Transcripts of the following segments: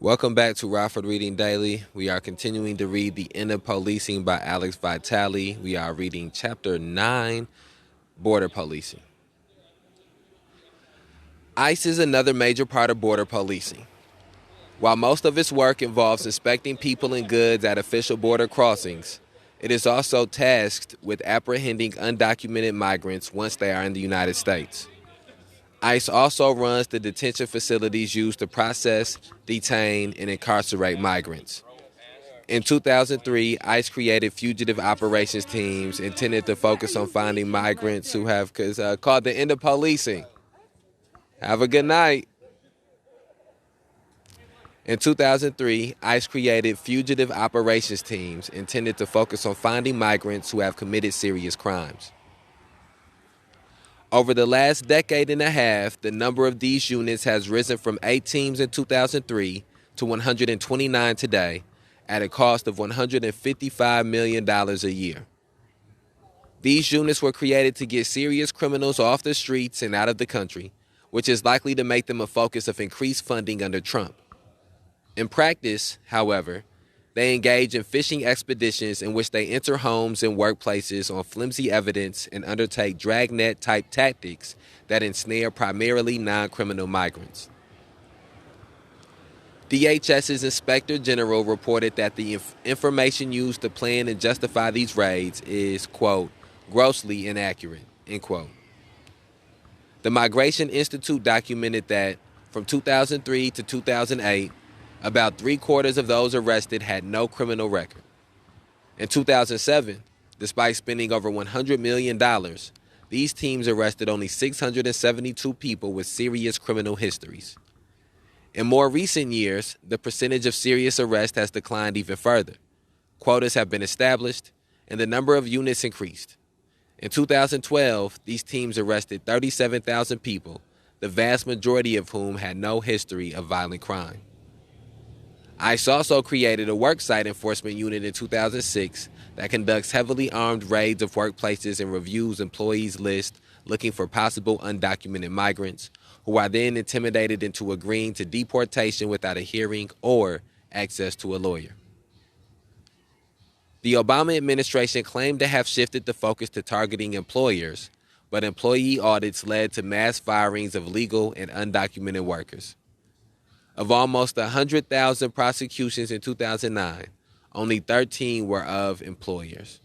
Welcome back to Rockford Reading Daily. We are continuing to read The End of Policing by Alex Vitale. We are reading Chapter 9, Border Policing. ICE is another major part of border policing. While most of its work involves inspecting people and goods at official border crossings, it is also tasked with apprehending undocumented migrants once they are in the United States. ICE also runs the detention facilities used to process, detain, and incarcerate migrants. In 2003, ICE created fugitive operations teams intended to focus on finding migrants who have called the end of policing. Have a good night. In 2003, ICE created fugitive operations teams intended to focus on finding migrants who have committed serious crimes. Over the last decade and a half, the number of these units has risen from 8 teams in 2003 to 129 today, at a cost of $155 million a year. These units were created to get serious criminals off the streets and out of the country, which is likely to make them a focus of increased funding under Trump. In practice, however, they engage in fishing expeditions in which they enter homes and workplaces on flimsy evidence and undertake dragnet-type tactics that ensnare primarily non-criminal migrants. DHS's Inspector General reported that the information used to plan and justify these raids is, quote, grossly inaccurate, end quote. The Migration Institute documented that from 2003 to 2008, about 3/4 of those arrested had no criminal record. In 2007, despite spending over $100 million, these teams arrested only 672 people with serious criminal histories. In more recent years, the percentage of serious arrests has declined even further. Quotas have been established, and the number of units increased. In 2012, these teams arrested 37,000 people, the vast majority of whom had no history of violent crime. ICE also created a worksite enforcement unit in 2006 that conducts heavily armed raids of workplaces and reviews employees' lists looking for possible undocumented migrants, who are then intimidated into agreeing to deportation without a hearing or access to a lawyer. The Obama administration claimed to have shifted the focus to targeting employers, but employee audits led to mass firings of legal and undocumented workers. Of almost 100,000 prosecutions in 2009, only 13 were of employers.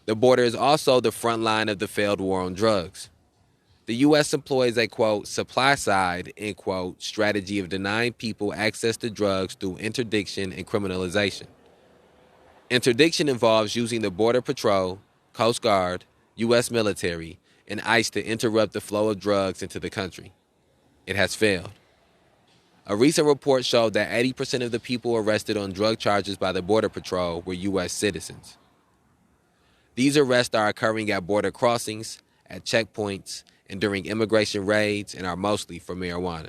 The border is also the front line of the failed war on drugs. The U.S. employs a, quote, supply side, end quote, strategy of denying people access to drugs through interdiction and criminalization. Interdiction involves using the Border Patrol, Coast Guard, U.S. military, and ICE to interrupt the flow of drugs into the country. It has failed. A recent report showed that 80% of the people arrested on drug charges by the Border Patrol were U.S. citizens. These arrests are occurring at border crossings, at checkpoints, and during immigration raids, and are mostly for marijuana.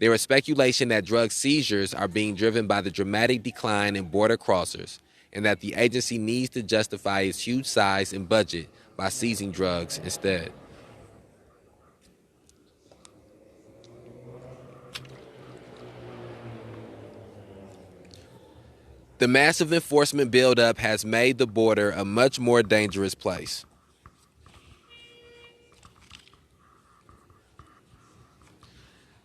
There is speculation that drug seizures are being driven by the dramatic decline in border crossers, and that the agency needs to justify its huge size and budget by seizing drugs instead. The massive enforcement buildup has made the border a much more dangerous place.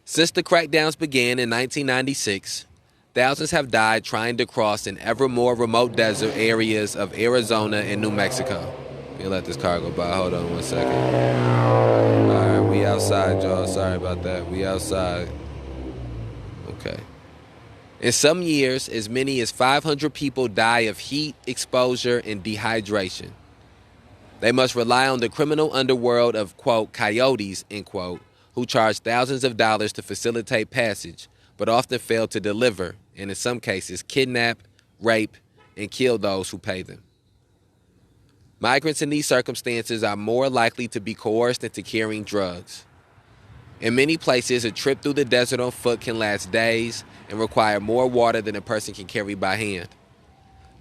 Since the crackdowns began in 1996, thousands have died trying to cross in ever more remote desert areas of Arizona and New Mexico. Let me let this car go by. Hold on one second. All right, we outside, y'all. Sorry about that. We outside. Okay. In some years, as many as 500 people die of heat, exposure, and dehydration. They must rely on the criminal underworld of, quote, coyotes, end quote, who charge thousands of dollars to facilitate passage, but often fail to deliver, and in some cases kidnap, rape, and kill those who pay them. Migrants in these circumstances are more likely to be coerced into carrying drugs. In many places, a trip through the desert on foot can last days and require more water than a person can carry by hand.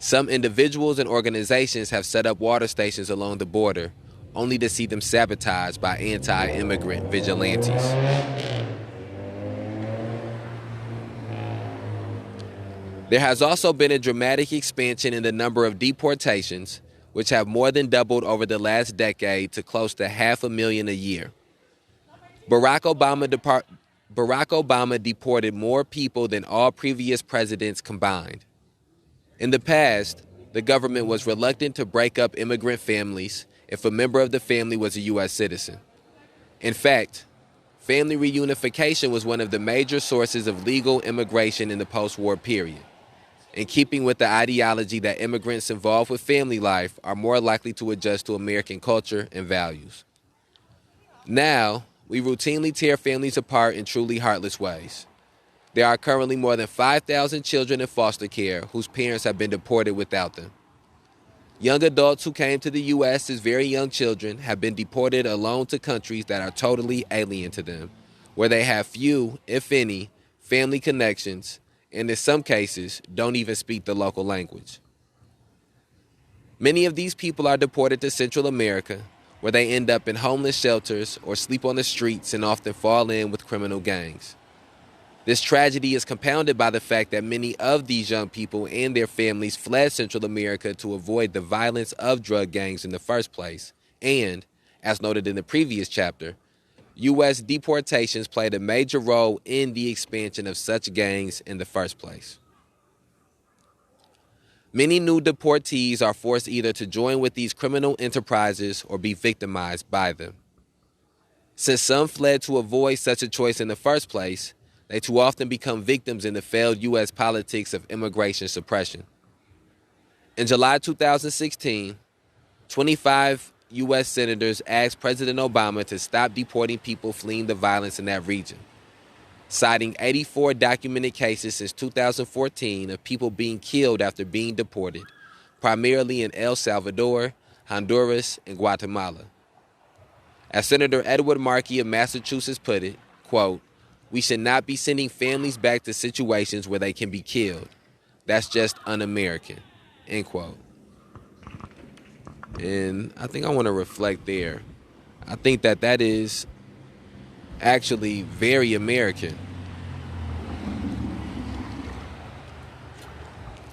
Some individuals and organizations have set up water stations along the border, only to see them sabotaged by anti-immigrant vigilantes. There has also been a dramatic expansion in the number of deportations, which have more than doubled over the last decade to close to 500,000 a year. Barack Obama deported more people than all previous presidents combined. In the past, the government was reluctant to break up immigrant families if a member of the family was a U.S. citizen. In fact, family reunification was one of the major sources of legal immigration in the post-war period, in keeping with the ideology that immigrants involved with family life are more likely to adjust to American culture and values. Now, we routinely tear families apart in truly heartless ways. There are currently more than 5,000 children in foster care whose parents have been deported without them. Young adults who came to the U.S. as very young children have been deported alone to countries that are totally alien to them, where they have few, if any, family connections, and in some cases, don't even speak the local language. Many of these people are deported to Central America, where they end up in homeless shelters or sleep on the streets and often fall in with criminal gangs. This tragedy is compounded by the fact that many of these young people and their families fled Central America to avoid the violence of drug gangs in the first place, and, as noted in the previous chapter, U.S. deportations played a major role in the expansion of such gangs in the first place. Many new deportees are forced either to join with these criminal enterprises or be victimized by them. Since some fled to avoid such a choice in the first place, they too often become victims in the failed U.S. politics of immigration suppression. In July 2016, 25 U.S. senators asked President Obama to stop deporting people fleeing the violence in that region, citing 84 documented cases since 2014 of people being killed after being deported, primarily in El Salvador, Honduras, and Guatemala. As Senator Edward Markey of Massachusetts put it, quote, "We should not be sending families back to situations where they can be killed. That's just un-American," end quote. And I think I want to reflect there. I think that that is actually very American.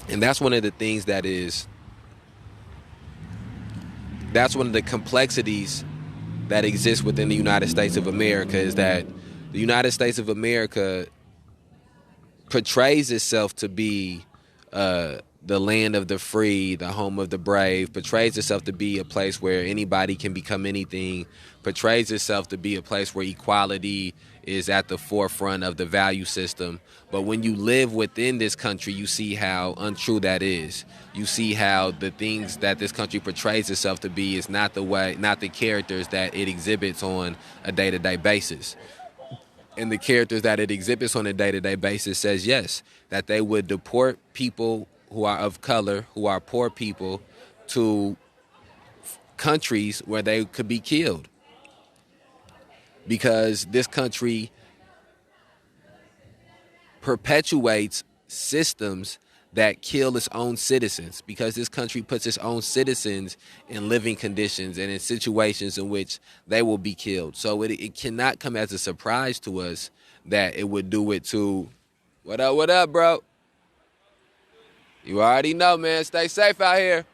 And that's one of the things that's one of the complexities that exists within the United States of America, is that the United States of America portrays itself to be the land of the free, the home of the brave, portrays itself to be a place where anybody can become anything, portrays itself to be a place where equality is at the forefront of the value system. But when you live within this country, you see how untrue that is. You see how the things that this country portrays itself to be is not the characters that it exhibits on a day-to-day basis. And the characters that it exhibits on a day-to-day basis says, yes, that they would deport people who are of color, who are poor people, to countries where they could be killed. Because this country perpetuates systems that kill its own citizens, because this country puts its own citizens in living conditions and in situations in which they will be killed. So it cannot come as a surprise to us that it would do it to... What up, bro? You already know, man. Stay safe out here.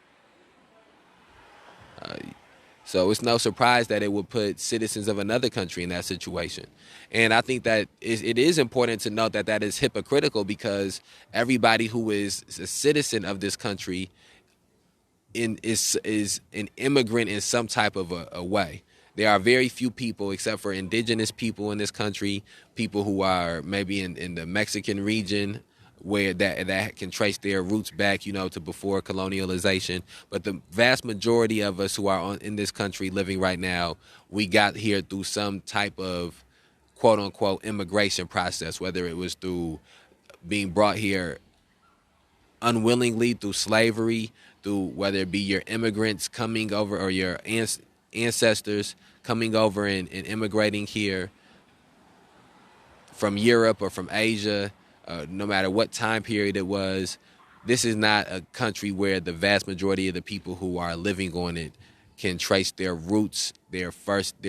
So it's no surprise that it would put citizens of another country in that situation. And I think that it is important to note that that is hypocritical, because everybody who is a citizen of this country is an immigrant in some type of a way. There are very few people, except for indigenous people in this country, people who are maybe in the Mexican region, where that can trace their roots back, to before colonialization. But the vast majority of us who are in this country living right now, we got here through some type of quote-unquote immigration process, whether it was through being brought here unwillingly, through slavery, through whether it be your immigrants coming over or your ancestors coming over and immigrating here from Europe or from Asia. No matter what time period it was, this is not a country where the vast majority of the people who are living on it can trace their roots, their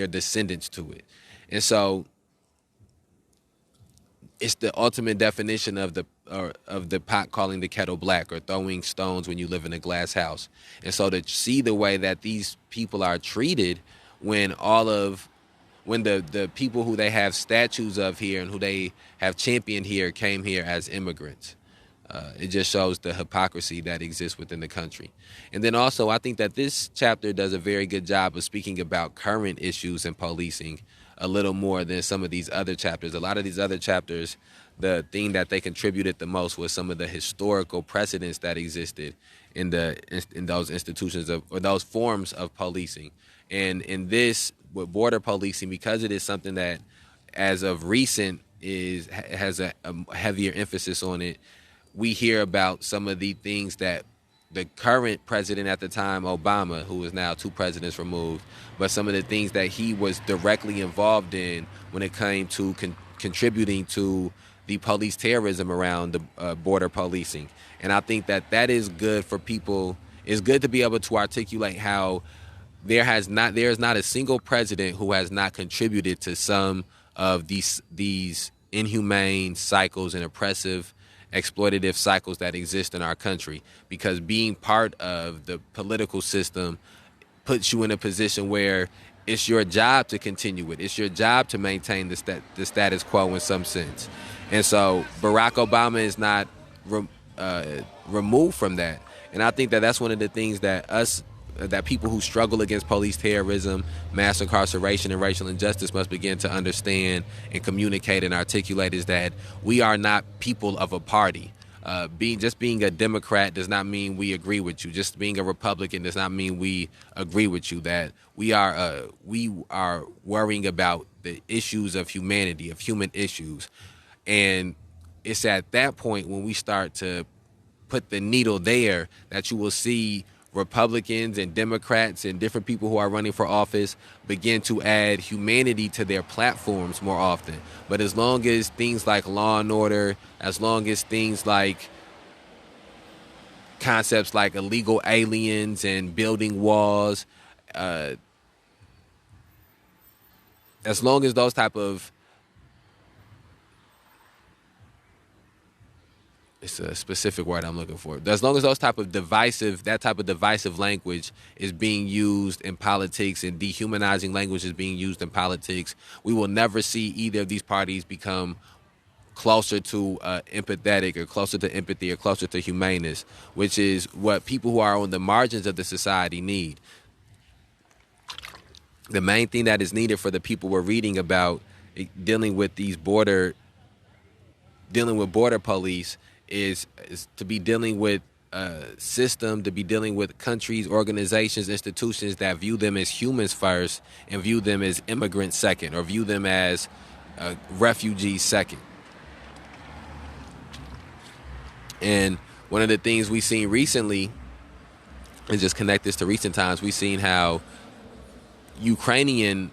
descendants to it. And so it's the ultimate definition of the pot calling the kettle black, or throwing stones when you live in a glass house. And so to see the way that these people are treated, when all of when the people who they have statues of here and who they have championed here came here as immigrants. It just shows the hypocrisy that exists within the country. And then also, I think that this chapter does a very good job of speaking about current issues in policing a little more than some of these other chapters. A lot of these other chapters, the thing that they contributed the most was some of the historical precedents that existed in those institutions or those forms of policing. And in this, with border policing, because it is something that, as of recent, has a heavier emphasis on it, we hear about some of the things that the current president at the time, Obama, who is now 2 presidents removed, but some of the things that he was directly involved in when it came to contributing to the police terrorism around the border policing. And I think that that is good for people. It's good to be able to articulate how there is not a single president who has not contributed to some of these inhumane cycles and oppressive, exploitative cycles that exist in our country, because being part of the political system puts you in a position where it's your job to continue it. It's your job to maintain the status quo in some sense. And so Barack Obama is not removed from that. And I think that that's one of the things that people who struggle against police terrorism, mass incarceration, and racial injustice must begin to understand and communicate and articulate, is that we are not people of a party. Being a Democrat does not mean we agree with you. Just being a Republican does not mean we agree with you. That we are worrying about the issues of humanity, of human issues. And it's at that point, when we start to put the needle there, that you will see Republicans and Democrats and different people who are running for office begin to add humanity to their platforms more often. But as long as things like law and order, as long as things like concepts like illegal aliens and building walls, as long as those type of, it's a specific word I'm looking for. As long as that type of divisive language is being used in politics, and dehumanizing language is being used in politics, we will never see either of these parties become closer to empathetic, or closer to empathy, or closer to humaneness, which is what people who are on the margins of the society need. The main thing that is needed for the people we're reading about dealing with border police is to be dealing with a system, to be dealing with countries, organizations, institutions that view them as humans first, and view them as immigrants second, or view them as refugees second. And one of the things we've seen recently, and just connect this to recent times, we've seen how Ukrainian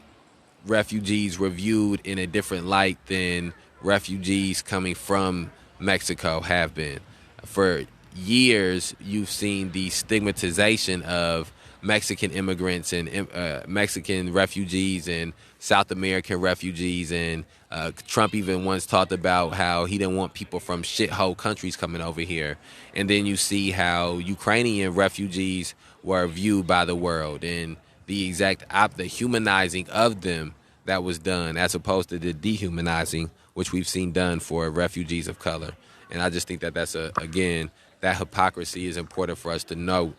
refugees were viewed in a different light than refugees coming from Mexico have been. For years, you've seen the stigmatization of Mexican immigrants and Mexican refugees and South American refugees, and Trump even once talked about how he didn't want people from shithole countries coming over here. And then you see how Ukrainian refugees were viewed by the world, and the humanizing of them that was done, as opposed to the dehumanizing which we've seen done for refugees of color. And I just think that that's again, that hypocrisy is important for us to note.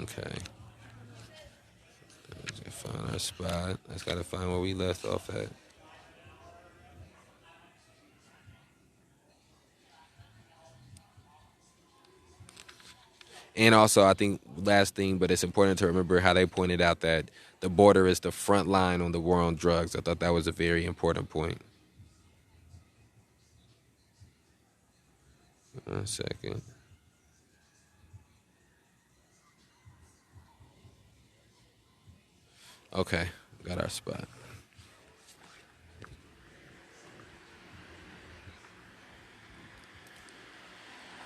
Okay. Let's find our spot. Let's gotta find where we left off at. And also, I think, last thing, but it's important to remember how they pointed out that the border is the front line on the war on drugs. I thought that was a very important point. 1 second. Okay, got our spot.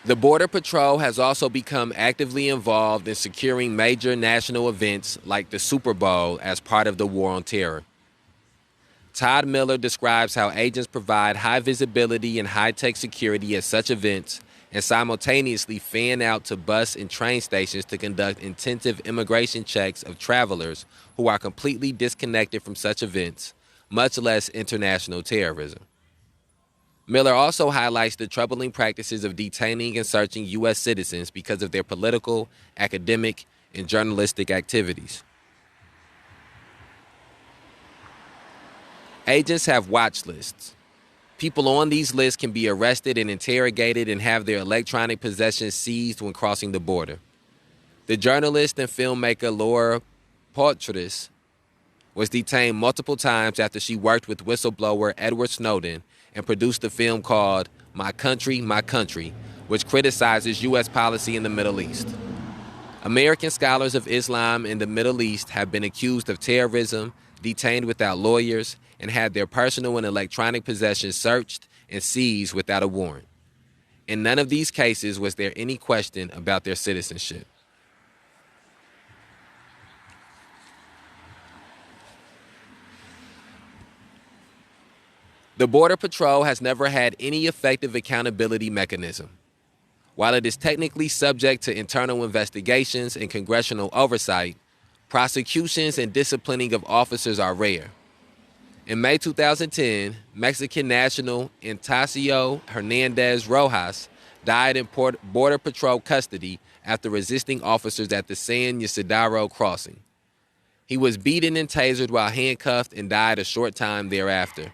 The Border Patrol has also become actively involved in securing major national events like the Super Bowl as part of the war on terror. Todd Miller describes how agents provide high visibility and high-tech security at such events and simultaneously fan out to bus and train stations to conduct intensive immigration checks of travelers who are completely disconnected from such events, much less international terrorism. Miller also highlights the troubling practices of detaining and searching U.S. citizens because of their political, academic, and journalistic activities. Agents have watch lists. People on these lists can be arrested and interrogated and have their electronic possessions seized when crossing the border. The journalist and filmmaker Laura Poitras was detained multiple times after she worked with whistleblower Edward Snowden and produced a film called My Country, which criticizes U.S. policy in the Middle East. American scholars of Islam in the Middle East have been accused of terrorism, detained without lawyers, and had their personal and electronic possessions searched and seized without a warrant. In none of these cases was there any question about their citizenship. The Border Patrol has never had any effective accountability mechanism. While it is technically subject to internal investigations and congressional oversight, prosecutions and disciplining of officers are rare. In May 2010, Mexican national Ignacio Hernandez Rojas died in Border Patrol custody after resisting officers at the San Ysidro crossing. He was beaten and tasered while handcuffed and died a short time thereafter.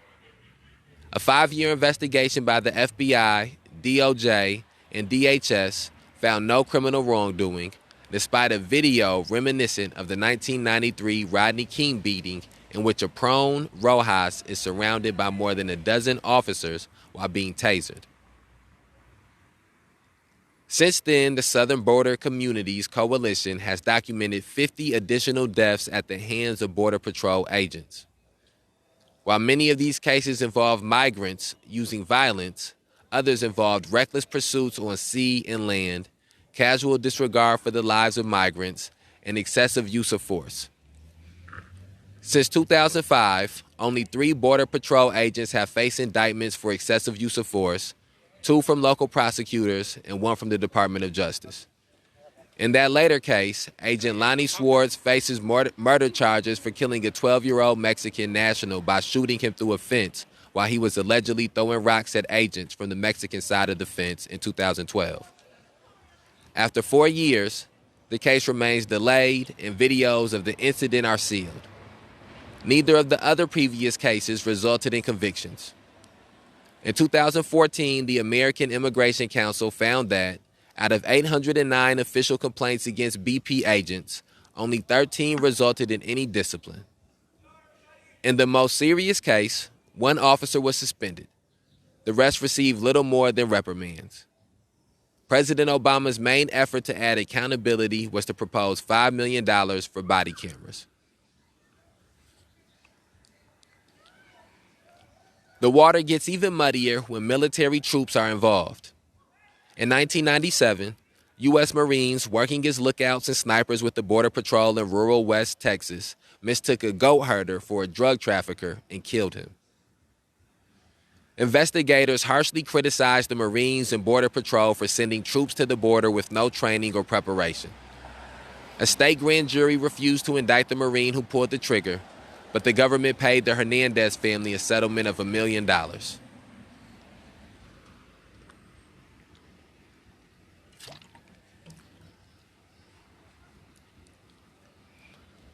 A 5-year investigation by the FBI, DOJ, and DHS found no criminal wrongdoing, despite a video reminiscent of the 1993 Rodney King beating in which a prone Rojas is surrounded by more than a dozen officers while being tasered. Since then, the Southern Border Communities Coalition has documented 50 additional deaths at the hands of Border Patrol agents. While many of these cases involve migrants using violence, others involved reckless pursuits on sea and land, casual disregard for the lives of migrants, and excessive use of force. Since 2005, only 3 Border Patrol agents have faced indictments for excessive use of force, 2 from local prosecutors and 1 from the Department of Justice. In that later case, Agent Lonnie Swartz faces murder charges for killing a 12-year-old Mexican national by shooting him through a fence while he was allegedly throwing rocks at agents from the Mexican side of the fence in 2012. After 4 years, the case remains delayed and videos of the incident are sealed. Neither of the other previous cases resulted in convictions. In 2014, the American Immigration Council found that, out of 809 official complaints against BP agents, only 13 resulted in any discipline. In the most serious case, 1 officer was suspended. The rest received little more than reprimands. President Obama's main effort to add accountability was to propose $5 million for body cameras. The water gets even muddier when military troops are involved. In 1997, U.S. Marines working as lookouts and snipers with the Border Patrol in rural West Texas mistook a goat herder for a drug trafficker and killed him. Investigators harshly criticized the Marines and Border Patrol for sending troops to the border with no training or preparation. A state grand jury refused to indict the Marine who pulled the trigger, but the government paid the Hernandez family a settlement of $1 million.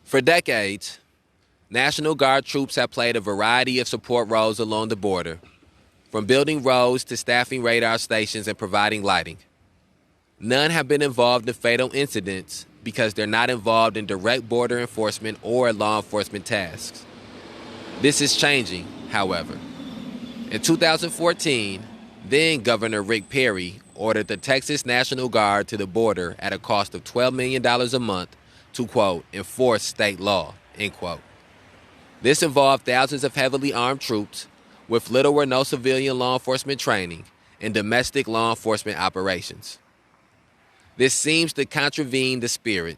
For decades, National Guard troops have played a variety of support roles along the border, from building roads to staffing radar stations and providing lighting. None have been involved in fatal incidents because they're not involved in direct border enforcement or law enforcement tasks. This is changing, however. In 2014, then Governor Rick Perry ordered the Texas National Guard to the border at a cost of $12 million a month to, quote, enforce state law, end quote. This involved thousands of heavily armed troops with little or no civilian law enforcement training in domestic law enforcement operations. This seems to contravene the spirit,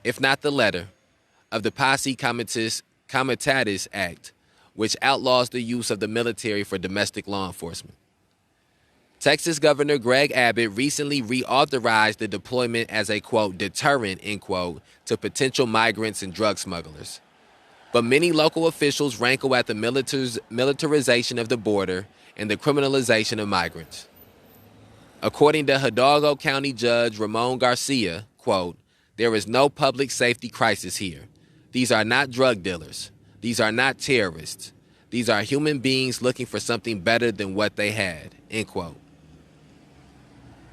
if not the letter, of the Posse Comitatus Act, which outlaws the use of the military for domestic law enforcement. Texas Governor Greg Abbott recently reauthorized the deployment as a, quote, deterrent, end quote, to potential migrants and drug smugglers. But many local officials rankle at the militarization of the border and the criminalization of migrants. According to Hidalgo County Judge Ramon Garcia, quote, there is no public safety crisis here. These are not drug dealers. These are not terrorists. These are human beings looking for something better than what they had, end quote.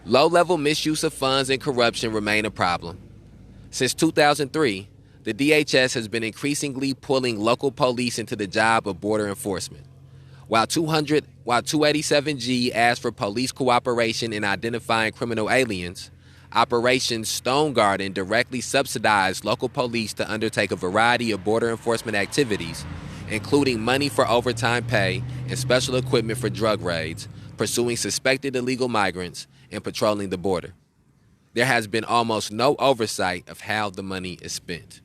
Low-level misuse of funds and corruption remain a problem. Since 2003, the DHS has been increasingly pulling local police into the job of border enforcement. While 287G asked for police cooperation in identifying criminal aliens, Operation Stone Garden directly subsidized local police to undertake a variety of border enforcement activities, including money for overtime pay and special equipment for drug raids, pursuing suspected illegal migrants, and patrolling the border. There has been almost no oversight of how the money is spent.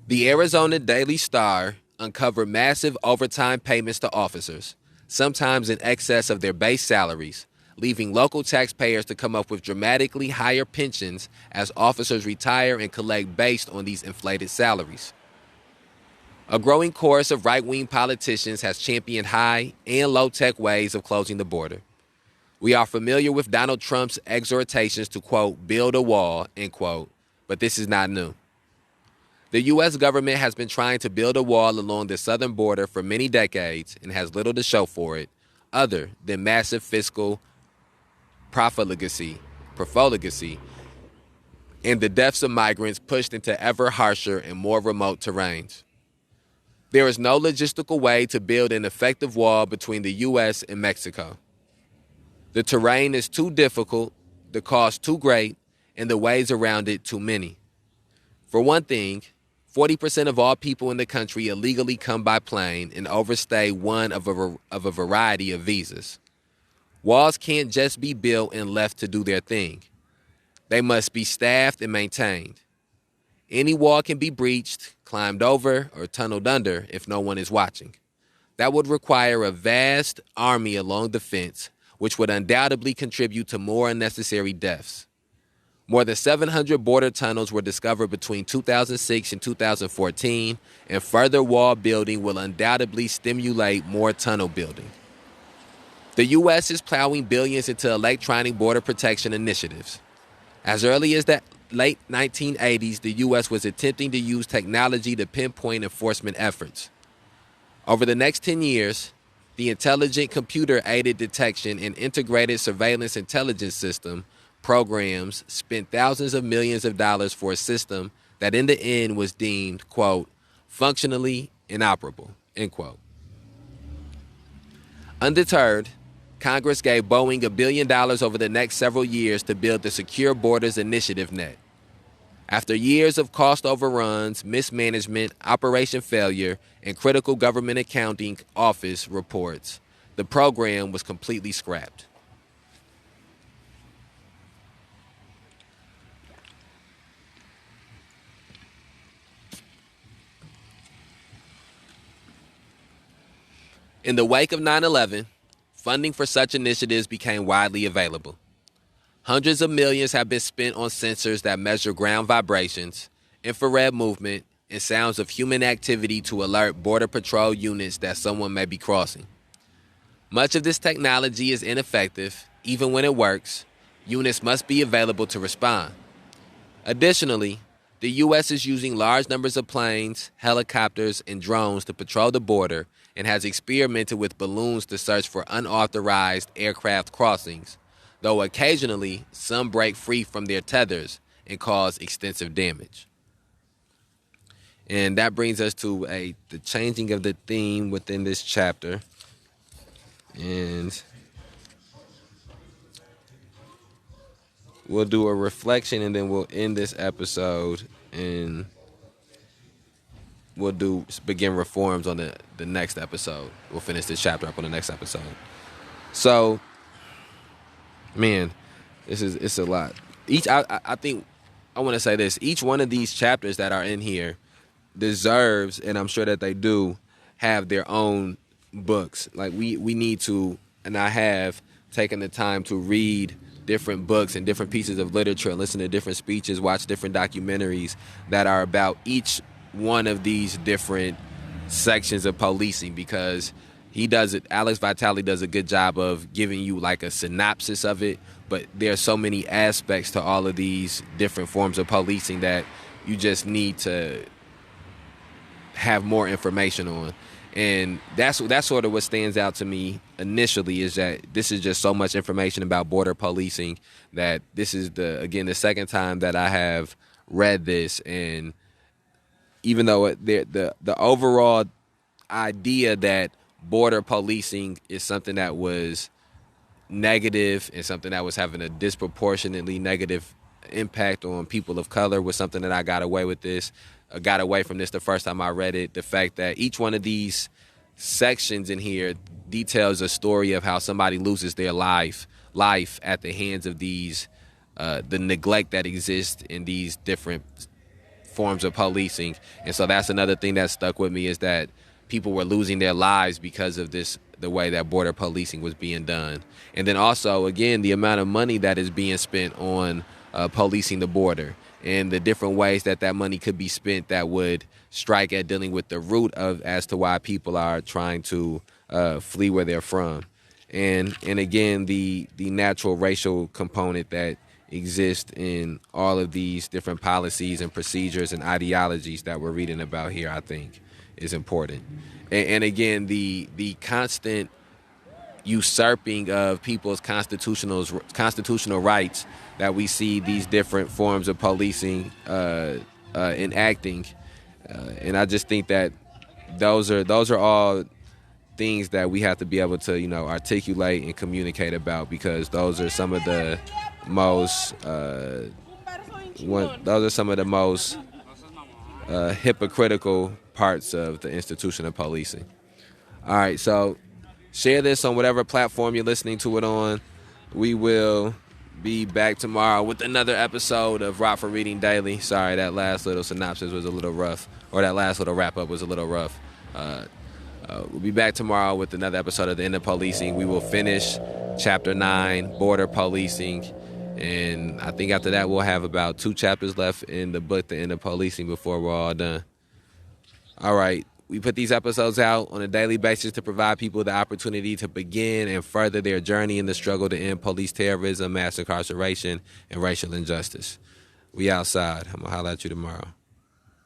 The Arizona Daily Star uncovered massive overtime payments to officers, sometimes in excess of their base salaries, leaving local taxpayers to come up with dramatically higher pensions as officers retire and collect based on these inflated salaries. A growing chorus of right-wing politicians has championed high and low-tech ways of closing the border. We are familiar with Donald Trump's exhortations to, quote, build a wall, end quote, but this is not new. The U.S. government has been trying to build a wall along the southern border for many decades and has little to show for it, other than massive fiscal profligacy, and the deaths of migrants pushed into ever harsher and more remote terrains. There is no logistical way to build an effective wall between the U.S. and Mexico. The terrain is too difficult, the cost too great, and the ways around it too many. For one thing, 40% of all people in the country illegally come by plane and overstay one of a variety of visas. Walls can't just be built and left to do their thing. They must be staffed and maintained. Any wall can be breached, climbed over, or tunneled under if no one is watching. That would require a vast army along the fence, which would undoubtedly contribute to more unnecessary deaths. More than 700 border tunnels were discovered between 2006 and 2014, and further wall building will undoubtedly stimulate more tunnel building. The U.S. is plowing billions into electronic border protection initiatives. As early as the late 1980s, the U.S. was attempting to use technology to pinpoint enforcement efforts. Over the next 10 years, the Intelligent Computer-Aided Detection and Integrated Surveillance Intelligence System programs spent thousands of millions of dollars for a system that in the end was deemed, quote, functionally inoperable, end quote. Undeterred, Congress gave Boeing $1 billion over the next several years to build the Secure Borders Initiative net. After years of cost overruns, mismanagement, operation failure, and critical government accounting office reports, the program was completely scrapped. In the wake of 9/11, funding for such initiatives became widely available. Hundreds of millions have been spent on sensors that measure ground vibrations, infrared movement, and sounds of human activity to alert Border Patrol units that someone may be crossing. Much of this technology is ineffective. Even when it works, units must be available to respond. Additionally, the U.S. is using large numbers of planes, helicopters, and drones to patrol the border and has experimented with balloons to search for unauthorized aircraft crossings, though occasionally some break free from their tethers and cause extensive damage. And that brings us to the changing of the theme within this chapter. And we'll do a reflection and then we'll end this episode and we'll begin reforms on the next episode. We'll finish this chapter up on the next episode. So, man, it's a lot. I think I want to say this. Each one of these chapters that are in here deserves, and I'm sure that they do, have their own books. Like we need to, and I have taken the time to read different books and different pieces of literature, listen to different speeches, watch different documentaries that are about each one of these different sections of policing, because Alex Vitale does a good job of giving you like a synopsis of it, but there are so many aspects to all of these different forms of policing that you just need to have more information on. And that's sort of what stands out to me initially, is that this is just so much information about border policing that this is the second time that I have read this. And even though the overall idea that border policing is something that was negative and something that was having a disproportionately negative impact on people of color was something that I got away from this the first time I read it. The fact that each one of these sections in here details a story of how somebody loses their life at the hands of these the neglect that exists in these different forms of policing. And so that's another thing that stuck with me, is that people were losing their lives because of the way that border policing was being done. And then also, again, the amount of money that is being spent on policing the border, and the different ways that money could be spent that would strike at dealing with the root of as to why people are trying to flee where they're from. And again, the natural racial component that exists in all of these different policies and procedures and ideologies that we're reading about here, I think is important. And again, the constant usurping of people's constitutional rights that we see these different forms of policing enacting, and I just think that those are all things that we have to be able to articulate and communicate about, because those are some of the most hypocritical parts of the institution of policing. All right, so share this on whatever platform you're listening to it on. We will be back tomorrow with another episode of Rockford Reading Daily. Sorry, that last little synopsis was a little rough, or that last little wrap-up was a little rough. We'll be back tomorrow with another episode of The End of Policing. We will finish Chapter 9, Border Policing, and I think after that we'll have about 2 chapters left in the book, The End of Policing, before we're all done. All right. We put these episodes out on a daily basis to provide people the opportunity to begin and further their journey in the struggle to end police terrorism, mass incarceration, and racial injustice. We outside. I'm going to holler at you tomorrow.